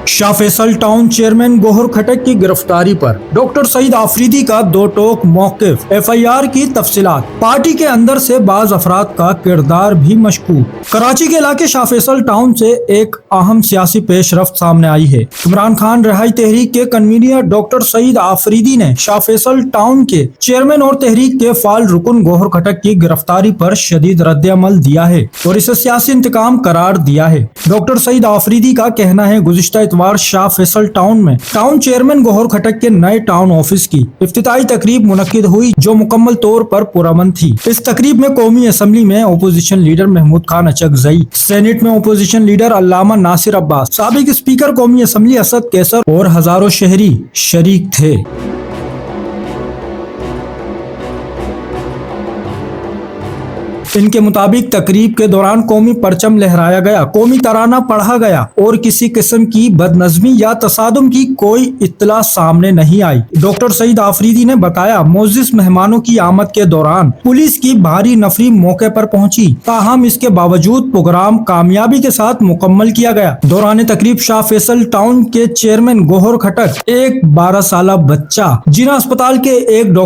Shah Faisal town chairman Gauhar खटक की गिरफ्तारी पर डॉक्टर सईद आफरीदी का दो टोक मौक़िफ़, FIR की तफसीलात, पार्टी के अंदर से बाज अफराद का किरदार भी मशकूक। कराची के इलाके शाह फैसल टाउन से एक अहम सियासी पेशरफ्त सामने आई है। इमरान खान रिहाई तहरीक के कन्वीनर डॉक्टर सईद आफरीदी ने शाह फैसल टाउन के चेयरमैन और तहरीक के फाल रुकन गौहर खटक की गिरफ्तारी पर शदीद रद्द-ए-अमल दिया है और इसे सियासी इंतकाम करार दिया है। डॉक्टर सईद आफरीदी का कहना है, गुज़िश्ता इतवार शाह फैसल टाउन में टाउन चेयरमैन गौहर खटक के नए टाउन ऑफिस की इफ्तिताई तकरीब मुनक्किद हुई, जो मुकम्मल तौर पर पुरअमन थी। इस तकरीब में कौमी असम्बली में opposition leader Mahmood Khan Achakzai, senate में अपोजिशन लीडर अल्लामा नासिर अब्बास, साबिक स्पीकर कौमी असम्बली असद कैसर और हजारों शहरी शरीक थे। इनके मुताबिक तकरीब के दौरान कौमी परचम लहराया गया, कौमी तराना पढ़ा गया और किसी किस्म की बदनज़मी या तसादुम की कोई इत्तला सामने नहीं आई। डॉक्टर सईद आफरीदी ने बताया, मोअज़्ज़िज़ मेहमानों की आमद के दौरान पुलिस की भारी नफरी मौके पर पहुंची, ताहम इसके बावजूद प्रोग्राम कामयाबी के साथ मुकम्मल किया गया। दौरान तकरीब शाह फैसल टाउन के चेयरमैन गौहर खटक, एक 12 साला बच्चा जिना अस्पताल के एक